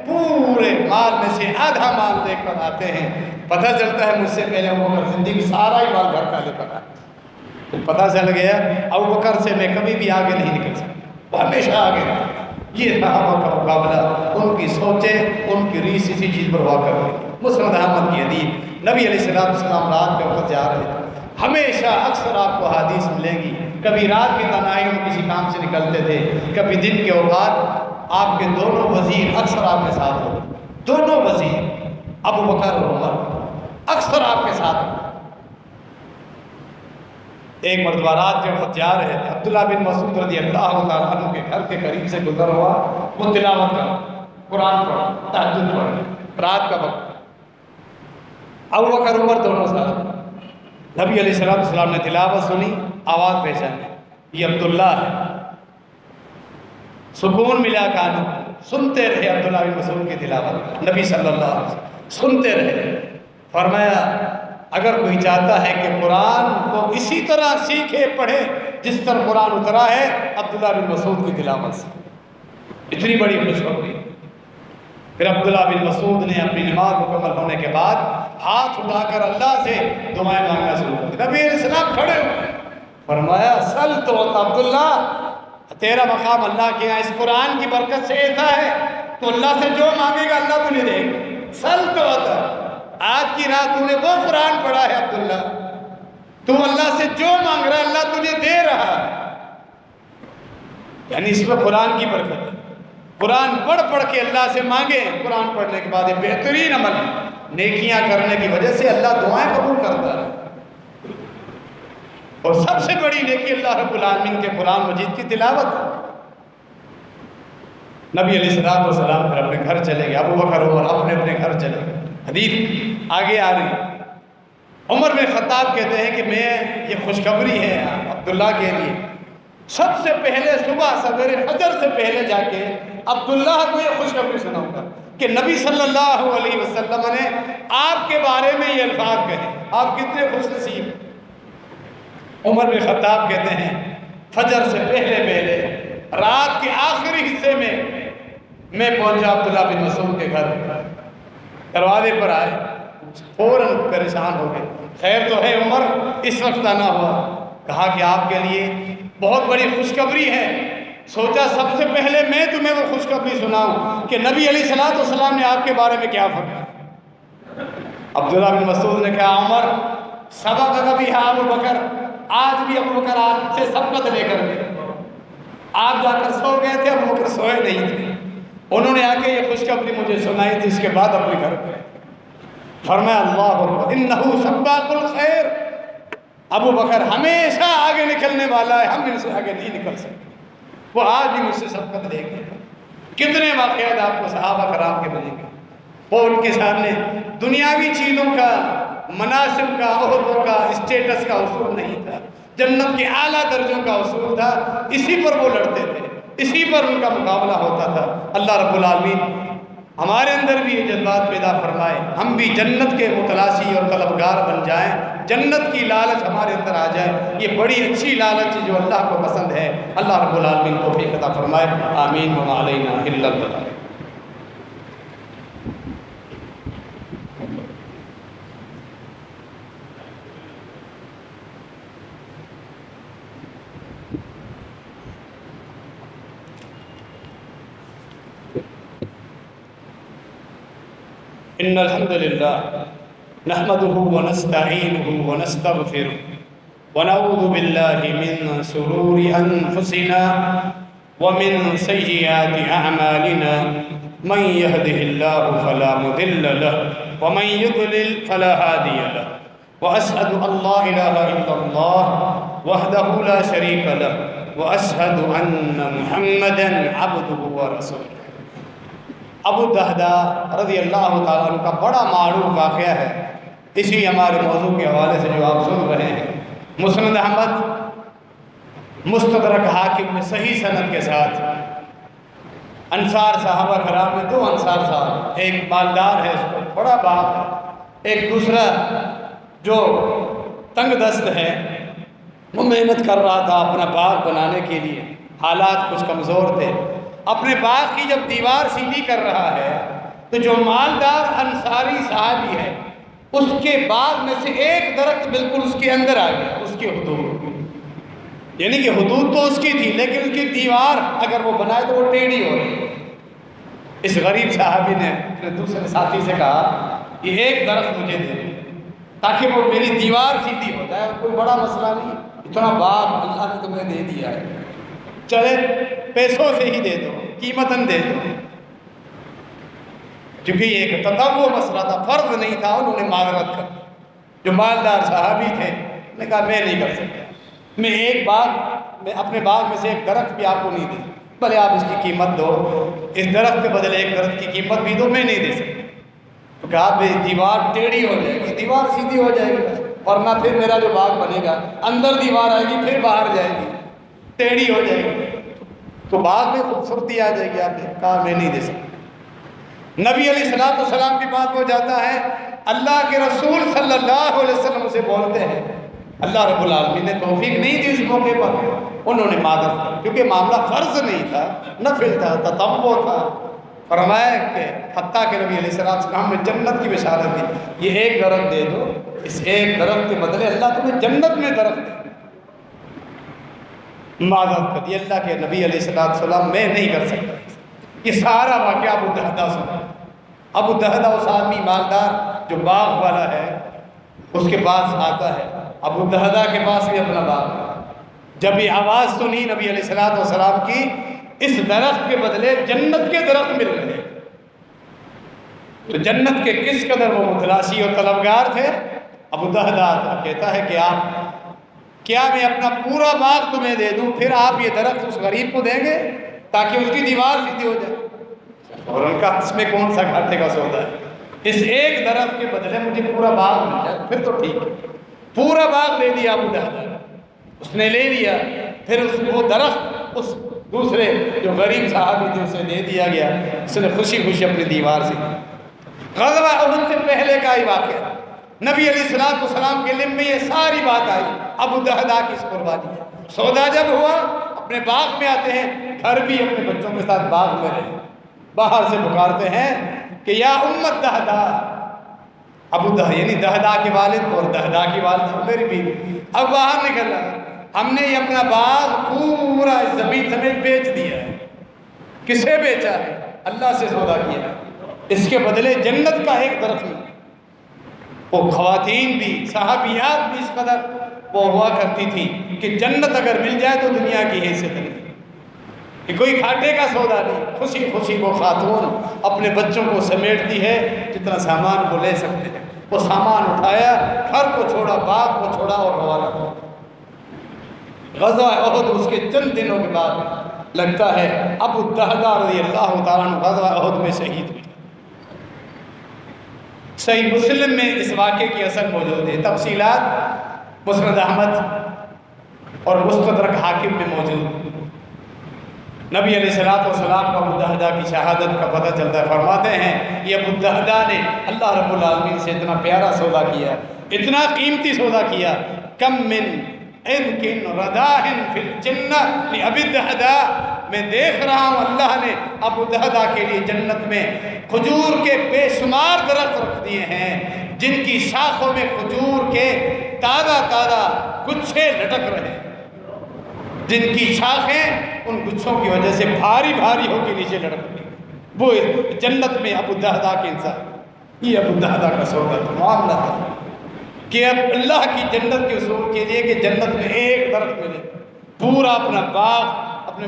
پورے مال میں سے آدھا مال لے کر آتے ہیں۔ پتہ چلتا ہے مجھ سے پہلے ابو بکر صدیق سارا ہی مال گھر کا لے کر آئے۔ پتہ چل گیا ابو بکر سے میں کبھی بھی آگے نہیں نکل سکتا، وہ ہمیشہ آگے رہتا۔ یہ صحابہ کا مقابلہ، ان کی سوچیں، ان کی ریس اسی چیز پر واقع ہوئی۔ مسند احمد کی حدیث، نبی علیہ السلام رات کے وقت جا رہے تھے، ہمیشہ اکثر آپ کو حدیث ملیں گی، کبھی رات کی تنہائی میں کسی کام سے نکلتے تھے، کبھی دن کے اوقات آپ کے دونوں وزیر اکثر آپ کے ساتھ ہوتے، دونوں وزیر ابو بکر اور عمر اکثر آپ کے ساتھ ہوتے۔ ایک مرتبہ رات کے وقت جا رہے تھے، عبداللہ بن مسعود رضی اللہ تعالیٰ عنہ کے گھر کے قریب سے گزر ہوا، وہ تلاوت کر قرآن پڑھ، تہجد پڑھ، رات کا وقت، ابو بکر عمر دونوں ساتھ۔ نبی علیہ السلام نے تلاوت سنی، آواز پہچانی، یہ عبداللہ ہے۔ سکون ملا کانوں، سنتے رہے عبداللہ بن مسعود کی تلاوت، نبی صلی اللہ علیہ وسلم سنتے رہے۔ فرمایا اگر کوئی چاہتا ہے کہ قرآن کو اسی طرح سیکھے پڑھے جس طرح قرآن اترا ہے، عبداللہ بن مسعود کی تلاوت سے، اتنی بڑی خوشخبری۔ پھر عبداللہ بن مسعود نے اپنی نماز مکمل ہونے کے بعد ہاتھ اٹھا کر اللہ سے دعائیں مانگنا شروع کر دی۔ نبی علیہ السلام کھڑے ہوئے، فرمایا سل تو عبداللہ، تیرا مقام اللہ کے یہاں اس قرآن کی برکت سے ایسا ہے تو اللہ سے جو مانگے گا اللہ تجھے دے گا۔ سل تو ہوتا، آج کی رات تو نے وہ قرآن پڑھا ہے عبداللہ، تو اللہ سے جو مانگ رہا ہے اللہ تجھے دے رہا ہے، یعنی اس میں قرآن کی برکت ہے۔ قرآن پڑھ کے اللہ سے مانگے، قرآن پڑھنے کے بعد یہ بہترین عمل ہے، نیکیاں کرنے کی وجہ سے اللہ دعائیں قبول کرتا ہے۔ اور سب سے بڑی نیکی اللہ رب العالمین کے قرآن مجید کی تلاوت ہے۔ نبی علیہ السلام پھر اپنے گھر چلے گئے، ابو بکر عمر اپنے گھر چلے گئے۔ حدیث آگے آ رہی، عمر بن خطاب کہتے ہیں کہ میں یہ خوشخبری ہے عبداللہ کے لیے، سب سے پہلے صبح سویرے فجر سے پہلے جا کے عبداللہ کو یہ خوشخبری سناؤں گا کہ نبی صلی اللہ علیہ وسلم نے آپ کے بارے میں یہ الفاظ کہے، آپ کتنے خوش نصیب۔ عمر بن خطاب کہتے ہیں فجر سے پہلے رات کے آخری حصے میں پہنچا عبداللہ بن مسعود کے گھر، دروازے پر آئے، فوراً پریشان ہو گئے، خیر تو ہے عمر، اس وقت آنا ہوا؟ کہا کہ آپ کے لیے بہت بڑی خوشخبری ہے، سوچا سب سے پہلے میں تمہیں وہ خوشخبری سناؤں کہ نبی علیہ السلام نے آپ کے بارے میں کیا فرمایا۔ عبداللہ بن مسعود نے کہا عمر سبق کبھی ہے ابو بکر، آج بھی ابو بکر آج سے سبقت لے کر گئے، آپ جا کر سو گئے تھے، ابو بکر سوئے نہیں تھے، انہوں نے آ کے یہ خوشخبری مجھے سنائی تھی، اس کے بعد اپنے گھر گئے۔ فرمایا اللہ اکبر انہ سباق الخیر، ابو بکر ہمیشہ آگے نکلنے والا ہے، ہم ان سے آگے نہیں نکل سکتے، وہ آج بھی مجھ سے سبقت لے گئے۔ کتنے واقعات آپ کو صحابہ کرام کے ملیں گے، وہ ان کے سامنے دنیاوی چیزوں کا، مناصب کا، عہدوں کا، اسٹیٹس کا اصول نہیں تھا، جنت کے اعلیٰ درجوں کا اصول تھا، اسی پر وہ لڑتے تھے، اسی پر ان کا مقابلہ ہوتا تھا۔ اللہ رب العالمین ہمارے اندر بھی یہ جذبات پیدا فرمائے، ہم بھی جنت کے متلاشی اور طلبگار بن جائیں، جنت کی لالچ ہمارے اندر آ جائے، یہ بڑی اچھی لالچ ہے جو اللہ کو پسند ہے۔ اللہ رب العالمین توفیق عطا فرمائے، آمین وما علینا الا البلاغ۔ ان الحمد للہ نحمده ونستعینه ونستغفره ونعوذ باللہ من شرور انفسنا ومن سیئات اعمالنا من يهده الله فلا مضل له ومن يضلل فلا هادي له واشهد ان لا اله الا الله وحده لا شريك له واشهد ان محمدا عبده ورسوله۔ ابو الدہدہ رضی اللہ تعالیٰ عنہ کا بڑا معروف واقعہ ہے، اسی ہمارے موضوع کے حوالے سے جو آپ سن رہے ہیں۔ مسند احمد مستدرک حاکم میں صحیح سند کے ساتھ انصار صحابہ کرام میں 2 انصار صاحب، ایک مالدار ہے، اس کو بڑا باغ ہے، ایک دوسرا جو تنگ دست ہے، وہ محنت کر رہا تھا اپنا باغ بنانے کے لیے، حالات کچھ کمزور تھے، اپنے باغ کی جب دیوار سیدھی کر رہا ہے تو جو مالدار انصاری صحابی ہے اس کے باغ میں سے ایک درخت بالکل اس کے اندر آ گیا، اس کی حدود، یعنی کہ حدود تو اس کی تھی لیکن اس کی دیوار اگر وہ بنائے تو وہ ٹیڑھی ہو رہی۔ اس غریب صحابی نے اپنے دوسرے ساتھی سے کہا یہ ایک درخت مجھے دے دو تاکہ وہ میری دیوار سیدھی ہو جائے، کوئی بڑا مسئلہ نہیں، اتنا باغ اللہ نے تمہیں دے دیا ہے، چلے پیسوں سے ہی دے دو، قیمتاً دے دو۔ کیونکہ یہ ایک تطوع مسئلہ تھا، فرض نہیں تھا، انہوں نے معذرت کر، جو مالدار صحابی تھے نے کہا میں نہیں کر سکتا، میں اپنے باغ میں سے ایک درخت بھی آپ کو نہیں دے، بھلے آپ اس کی قیمت دو، اس درخت کے بدلے ایک درخت کی قیمت بھی دو، میں نہیں دے سکتا۔ تو کہا دیوار ٹیڑھی ہو جائے گی، دیوار سیدھی ہو جائے گی، اور نہ پھر میرا جو باغ بنے گا، اندر دیوار آئے گی پھر باہر جائے گی، ٹیڑھی ہو جائے گی، تو باغ میں خوبصورتی آ جائے گی۔ آپ نے کہا میں نہیں دے سکتا۔ نبی علیہ السلام کی بات ہو جاتا ہے، اللہ کے رسول صلی اللہ علیہ وسلم سے بولتے ہیں، اللہ رب العالمین نے توفیق نہیں دی اس موقع پر، انہوں نے معذرت کی کیونکہ معاملہ فرض نہیں تھا، نفل تھا، تطوع تھا۔ فرمایا کہ حتیٰ کہ نبی علیہ السلام نے جنت کی بشارت دی، یہ ایک درخت دے دو، اس ایک درخت کے بدلے اللہ تمہیں جنت میں درخت دے۔ معذرت کر دی اللہ کے نبی علیہ السلام، میں نہیں کر سکتا۔ یہ سارا واقعہ ابو الدہدہ سنا۔ ابو الدہدہ اس آدمی مالدار جو باغ والا ہے اس کے پاس آتا ہے، ابو الدہدہ کے پاس بھی اپنا باغ ہے۔ جب یہ آواز سنی نبی علیہ السلام کی، اس درخت کے بدلے جنت کے درخت مل رہے، تو جنت کے کس قدر وہ متلاشی اور طلبگار تھے۔ ابو الدہدہ کہتا ہے کہ کیا میں اپنا پورا باغ تمہیں دے دوں، پھر آپ یہ درخت اس غریب کو دیں گے تاکہ اس کی دیوار سیدھی ہو جائے؟ اور ان کا اس میں کون سا گھاٹے کا سودا ہے، اس ایک درخت کے بدلے مجھے پورا باغ مل جائے پھر تو ٹھیک ہے۔ پورا باغ دے دیا ابو الدہدہ، اس نے لے لیا، پھر وہ درخت اس دوسرے جو غریب صحابی تھے اسے دے دیا گیا، اس نے خوشی خوشی اپنی دیوار سے۔ غزوہ احد سے پہلے کا ہی واقعہ، نبی علیہ السلام کے علم میں یہ ساری بات آئی، ابو الدہدہ کی اس قربانی ہے۔ سودا جب ہوا اپنے باغ میں آتے ہیں، گھر بھی اپنے بچوں کے ساتھ باغ میں رہے، باہر سے پکارتے ہیں کہ یا امت دہدہ، ابو دہدہ یعنی دہدہ کے والد اور دہدہ کی والدہ میری بیوی، اب باہر نکل رہا، ہم نے یہ اپنا باغ پورا زمین سمیت بیچ دیا ہے۔ کسے بیچا ہے؟ اللہ سے سودا کیا، اس کے بدلے جنت کا ایک درخت ملا۔ وہ خواتین بھی صحابیات بھی اس قدر وہ ہوا کرتی تھی کہ جنت اگر مل جائے تو دنیا کی حیثیت نہیں، کہ کوئی گھاٹے کا سودا نہیں، خوشی خوشی وہ خاتون اپنے بچوں کو سمیٹتی ہے، جتنا سامان وہ لے سکتے ہیں وہ سامان اٹھایا، گھر کو چھوڑا، باغ کو چھوڑا اور روانہ ہوا۔ غزوہ احد اس کے چند دنوں کے بعد لگتا ہے ابو الدہدہ رضی اللہ تعالیٰ عنہ غزوہ احد میں شہید ہوئے۔ صحیح مسلم میں اس واقعے کی اثر موجود ہے، تفصیلات مسند احمد اور مستدرک حاکم میں موجود۔ نبی علیہ السلام کا ابو الدہدہ کی شہادت کا پتہ چلتا ہے، فرماتے ہیں یہ ابو الدہدہ نے اللہ رب العالمین سے اتنا پیارا سودا کیا، اتنا قیمتی سودا کیا، کم من ارکن رداہن فی الجنہ لابی الدہدہ، میں دیکھ رہا ہوں اللہ نے ابو الدہدہ کے لیے جنت میں کھجور کے بے شمار درخت رکھ دیے ہیں، جن کی شاخوں میں کھجور کے تازہ گچھے لٹک رہے ہیں، جن کی شاخیں ان گچھوں کی وجہ سے بھاری بھاری ہو کے نیچے لٹک رہی ہیں۔ وہ جنت میں ابو الدہدہ کے انسان، یہ ابو الدہدہ کا سودا تھا، معاملہ تھا کہ اب اللہ کی جنت کے اصول کے لیے کہ جنت میں ایک درخت ملے، پورا اپنے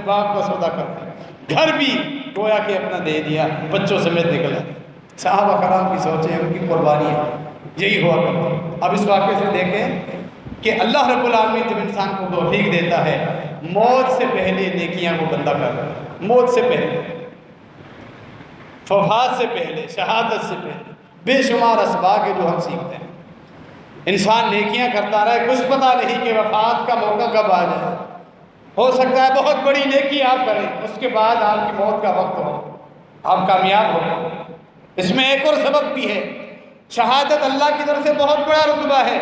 باغ کا سودا کرتا، گھر بھی گویا کہ اپنا دے دیا، بچوں سمیت نکلا۔ صحابہ کرام کی سوچیں، ان کی قربانیاں یہی ہوا کرتی۔ اب اس واقعے سے دیکھیں کہ اللہ رب العالمین جب انسان کو توفیق دیتا ہے، موت سے پہلے نیکیاں کو بندہ کر رہا ہے، موت سے پہلے۔ وفات سے پہلے، شہادت سے پہلے بے شمار اسباق ہے جو ہم سیکھتے ہیں۔ انسان نیکیاں کرتا رہے، کچھ پتہ نہیں کہ وفات کا موقع کب آ جائے۔ ہو سکتا ہے بہت بڑی نیکی آپ کریں، اس کے بعد آپ کی موت کا وقت ہو، آپ کامیاب ہو۔ اس میں ایک اور سبب بھی ہے، شہادت اللہ کی طرف سے بہت بڑا رتبہ ہے۔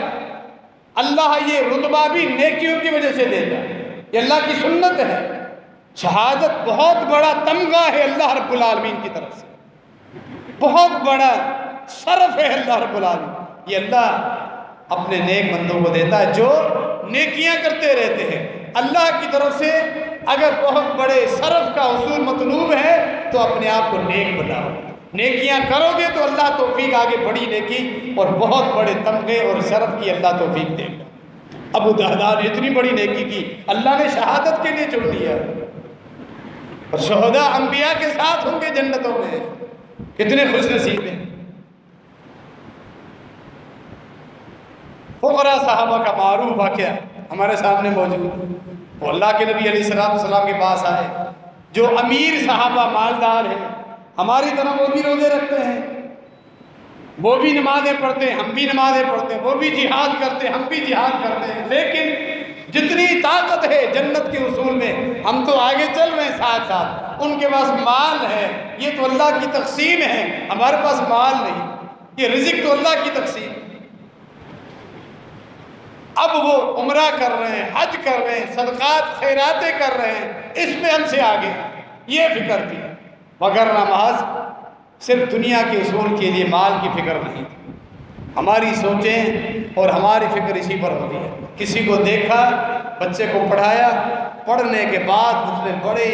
اللہ یہ رتبہ بھی نیکیوں کی وجہ سے دیتا ہے، یہ اللہ کی سنت ہے۔ شہادت بہت بڑا تمغہ ہے اللہ رب العالمین کی طرف سے، بہت بڑا شرف ہے اللہ رب العالمین۔ یہ اللہ اپنے نیک بندوں کو دیتا ہے جو نیکیاں کرتے رہتے ہیں۔ اللہ کی طرف سے اگر بہت بڑے شرف کا حصول مطلوب ہے تو اپنے آپ کو نیک بناؤ، نیکیاں کرو گے تو اللہ توفیق، آگے بڑی نیکی اور بہت بڑے تمغے اور شرف کی اللہ توفیق دے گا۔ ابو درداء نے اتنی بڑی نیکی کی، اللہ نے شہادت کے لیے چن لیا، اور شہداء انبیاء کے ساتھ ہوں گے جنتوں میں، کتنے خوش نصیب ہیں۔ فقراء صحابہ کا معروف واقعہ ہمارے سامنے موجود، وہ اللہ کے نبی علیہ السلام کے پاس آئے، جو امیر صحابہ مالدار ہیں، ہماری طرح وہ بھی روزے رکھتے ہیں، وہ بھی نمازیں پڑھتے ہیں، ہم بھی نمازیں پڑھتے ہیں، وہ بھی جہاد کرتے ہیں، ہم بھی جہاد کرتے ہیں، لیکن جتنی طاقت ہے جنت کے حصول میں ہم تو آگے چل رہے ہیں ساتھ ساتھ، ان کے پاس مال ہے، یہ تو اللہ کی تقسیم ہے، ہمارے پاس مال نہیں، یہ رزق تو اللہ کی تقسیم۔ اب وہ عمرہ کر رہے ہیں، حج کر رہے ہیں، صدقات خیراتیں کر رہے ہیں، اس میں ہم سے آگے، یہ فکر تھی، مگر نماز صرف دنیا کے حصول کے لیے مال کی فکر نہیں تھی۔ ہماری سوچیں اور ہماری فکر اسی پر ہوتی ہے۔ کسی کو دیکھا، بچے کو پڑھایا، پڑھنے کے بعد اس نے بڑی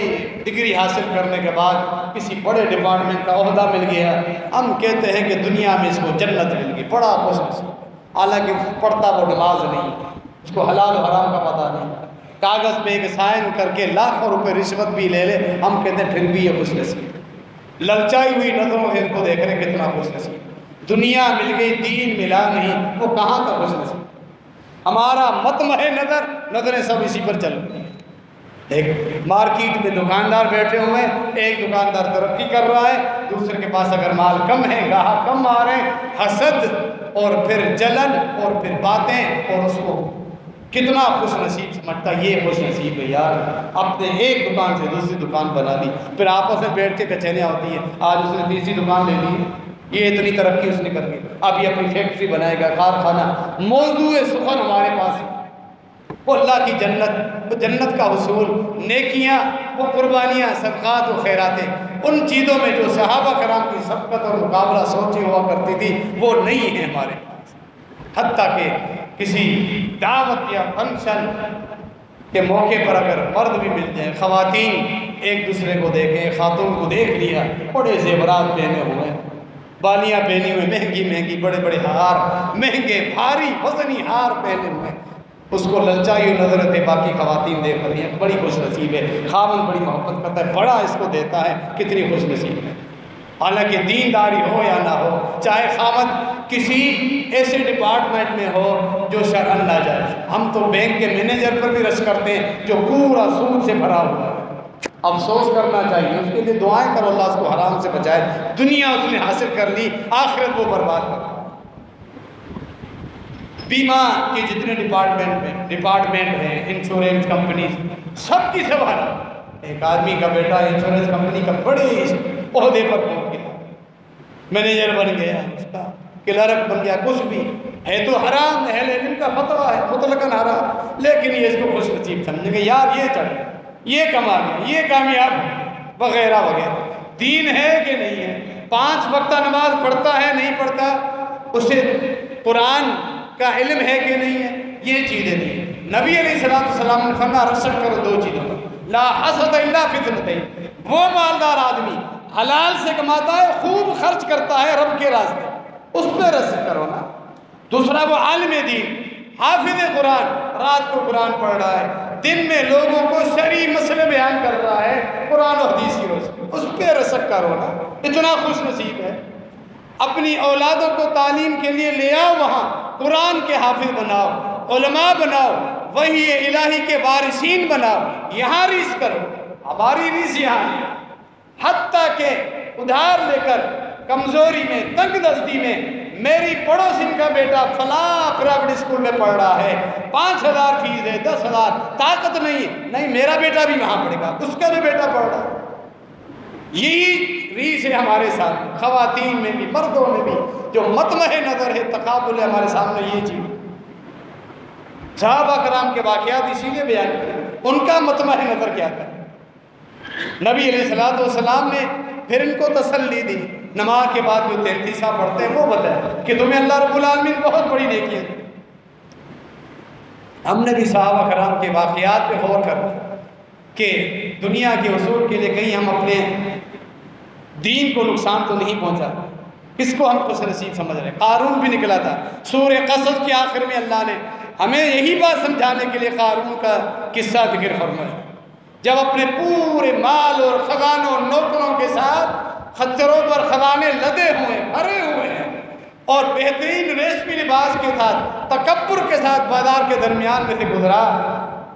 ڈگری حاصل کرنے کے بعد کسی بڑے ڈپارٹمنٹ کا عہدہ مل گیا، ہم کہتے ہیں کہ دنیا میں اس کو جنت مل گئی، بڑا خوش نصیب، حالانکہ پڑھتا وہ نماز نہیں، اس کو حلال و حرام کا پتہ نہیں، کاغذ پہ ایک سائن کر کے لاکھوں روپے رشوت بھی لے لے، ہم کہتے ہیں پھر بھی یہ خوش نصیب، للچائی ہوئی نظروں سے اس کو دیکھ رہے کتنا خوش نصیب، دنیا مل گئی دین ملا نہیں، وہ کہاں کا خوش نصیب۔ ہمارا مطمع نظر، نظریں سب اسی پر چل رہی ہیں۔ ایک مارکیٹ میں دکاندار بیٹھے ہوئے ہیں، ایک دکاندار ترقی کر رہا ہے، دوسرے کے پاس اگر مال کم ہے، گاہک کم آ رہے ہیں، حسد اور پھر جلن اور پھر باتیں، اور اس کو کتنا خوش نصیب سمجھتا، یہ خوش نصیب ہے یار، اپنے ایک دکان سے دوسری دکان بنا لی، پھر آپس میں بیٹھ کے کچہریاں ہوتی ہیں، آج اس نے تیسری دکان لے لی، یہ اتنی ترقی اس نے کر لی، اب یہ اپنی فیکٹری بنائے گا، کارخانہ۔ موضوع سخن ہمارے پاس ہے، وہ اللہ کی جنت، وہ جنت کا حصول، نیکیاں، وہ قربانیاں، صدقات و خیراتیں، ان چیزوں میں جو صحابہ کرام کی سبقت اور مقابلہ سوچی ہوا کرتی تھی وہ نہیں ہے ہمارے پاس۔ حتیٰ کہ کسی دعوت یا فنکشن کے موقع پر اگر مرد بھی مل جائیں، خواتین ایک دوسرے کو دیکھیں، خاتون کو دیکھ لیا، بڑے زیورات پہنے ہوئے، بالیاں پہنی ہوئے، مہنگی مہنگی، بڑے بڑے ہار، مہنگے بھاری وزنی ہار پہنے ہوئے، اس کو للچائی ہوئی نظر تھے، باقی خواتین دیکھ رہی ہیں، بڑی خوش نصیب ہے، خاوند بڑی محبت کرتا ہے، بڑا اس کو دیتا ہے، کتنی خوش نصیب ہے۔ حالانکہ دینداری ہو یا نہ ہو، چاہے خاوند کسی ایسے ڈپارٹمنٹ میں ہو جو شرعاً ناجائز، ہم تو بینک کے مینیجر پر بھی رش کرتے ہیں جو پورا سود سے بھرا ہوا ہے، افسوس کرنا چاہیے، اس کے لیے دعائیں کرو اللہ اس کو حرام سے بچائے، دنیا اس نے حاصل کر لی، آخرت وہ برباد کر۔ بیمہ کے جتنے ڈپارٹمنٹ ہیں، انشورنس کمپنیز، سب کی سوال، ایک آدمی کا بیٹا انشورنس کمپنی کا بڑے عہدے پر پہنچ گیا، مینیجر بن گیا، اس کا کلرک بن گیا، کچھ بھی ہے تو حرام ہے، لیکن کا فتویٰ ہے مطلقاً حرام، لیکن یہ اس کو خوش نصیب سمجھیں گے، یار یہ چڑھ گیا، یہ کما گیا، یہ کامیاب وغیرہ وغیرہ۔ دین ہے کہ نہیں ہے؟ 5 وقتہ نماز پڑھتا ہے نہیں پڑھتا، اسے قرآن کا علم ہے کہ نہیں ہے، یہ چیزیں نہیں ہیں۔ نبی علیہ السلام نے فرمایا رشک کرو 2 چیزوں پر، لا حسد الا فی اثنتین، وہ مالدار آدمی حلال سے کماتا ہے، خوب خرچ کرتا ہے رب کے راستے، اس پہ رشک کرو نا۔ دوسرا وہ عالم دین، حافظ قرآن، رات کو قرآن پڑھ رہا ہے، دن میں لوگوں کو شرعی مسئلے بیان کر رہا ہے قرآن و حدیث کی روشنی، اس پہ رشک کرو نا، اتنا خوش نصیب ہے۔ اپنی اولادوں کو تعلیم کے لیے لے آؤ، وہاں قرآن کے حافظ بناؤ، علماء بناؤ، وحی الہی کے وارثین بناؤ، یہاں ریس کرو، ہماری ریس یہاں ہے۔ حتیٰ کہ ادھار لے کر کمزوری میں تنگ دستی میں میری پڑوسن کا بیٹا فلاں پرائیویٹ اسکول میں پڑھ رہا ہے، 5,000 فیس ہے، 10,000، طاقت نہیں میرا بیٹا بھی وہاں پڑھے گا، اس کا بھی بیٹا پڑھ رہا ہے۔ یہی ریس ہے ہمارے ساتھ، خواتین میں بھی مردوں میں بھی، جو مطمع نظر ہے تقابل ہے ہمارے سامنے یہ چیز۔ صحابہ کرام کے واقعات اسی لیے بیان کریں، ان کا مطمع نظر کیا تھا۔ نبی علیہ السلام نے پھر ان کو تسلی دی، نماز کے بعد جو 33 پڑھتے ہیں وہ بتائیں کہ تمہیں اللہ رب العالمین بہت بڑی نیکی ہے۔ ہم نے بھی صحابہ کرام کے واقعات پہ غور کر کہ دنیا کے حصول کے لیے کہیں ہم اپنے دین کو نقصان تو نہیں پہنچا، کس کو ہم خوش نصیب سمجھ رہے ہیں۔ قارون بھی نکلا تھا، سورہ قصص کے آخر میں اللہ نے ہمیں یہی بات سمجھانے کے لیے قارون کا قصہ ذکر فرمایا، جب اپنے پورے مال اور خزانوں اور نوکروں کے ساتھ خچروں پر خزانے لدے ہوئے بھرے ہوئے ہیں اور بہترین ریشمی لباس کے ساتھ تکبر کے ساتھ بازار کے درمیان میں سے گزرا۔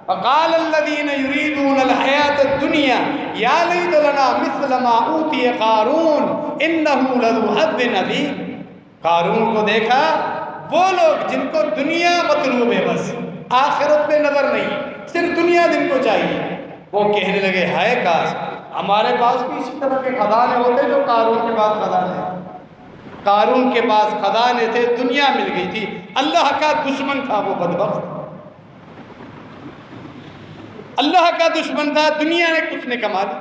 فقال الذين يريدون الحياة الدنيا يا ليت لنا مثل ما اوتي قارون انه لذو حظ عظيم۔ قارون کو دیکھا، وہ لوگ جن کو دنیا مطلوب ہے، بس آخرت پہ نظر نہیں، صرف دنیا جن کو چاہیے، وہ کہنے لگے ہائے کاش ہمارے پاس بھی اسی طرح کے خزانے ہوتے جو قارون کے پاس خزانے ہیں۔ قارون کے پاس خزانے تھے، دنیا مل گئی تھی، اللہ کا دشمن تھا وہ بدبخت، اللہ کا دشمن تھا، دنیا نے کچھ نے کما لی،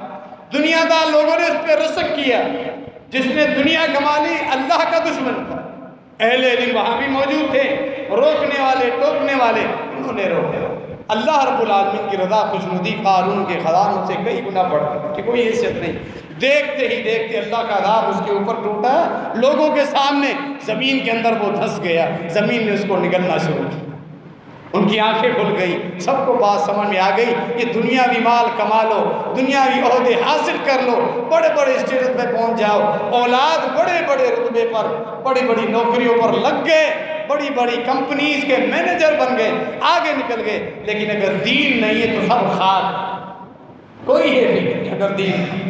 دنیا دار لوگوں نے اس پہ رسک کیا، جس نے دنیا کما لی اللہ کا دشمن تھا۔ اہل علم وہاں بھی موجود تھے، روکنے والے ٹوکنے والے، انہوں نے روکے۔ اللہ رب العالمین کی رضا خوشنودی قارون کے خزانوں سے کئی گنا بڑھ گئی کہ کوئی حیثیت نہیں۔ دیکھتے ہی دیکھتے اللہ کا عذاب اس کے اوپر ٹوٹا، لوگوں کے سامنے زمین کے اندر وہ دھس گیا، زمین نے اس کو نگلنا شروع کیا، ان کی آنکھیں کھل گئی، سب کو بات سمجھ میں آ گئی یہ دنیاوی مال کما لو، دنیاوی عہدے حاصل کر لو، بڑے بڑے اسٹیج پہ پہنچ جاؤ، اولاد بڑے بڑے رتبے پر، بڑی بڑی نوکریوں پر لگ گئے، بڑی بڑی کمپنیز کے مینیجر بن گئے، آگے نکل گئے، لیکن اگر دین نہیں ہے تو سب خاک، کوئی ہے نہیں اگر دین نہیں۔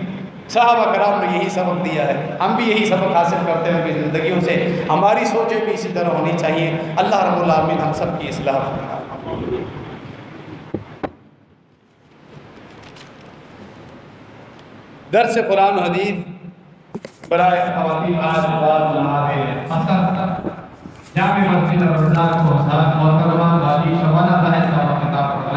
صحابہ کرام نے یہی سبق دیا ہے، ہم بھی یہی سبق حاصل کرتے ہیں اپنی زندگیوں سے، ہماری سوچیں بھی اسی طرح ہونی چاہیے۔ اللہ رب العالمین ہم سب کی اصلاح فرمائے۔ درس قرآن و حدیث برائے خواتین آج بعد نماز جامع مسجد اور کو محترمہ والی شبانہ بحث کا خطاب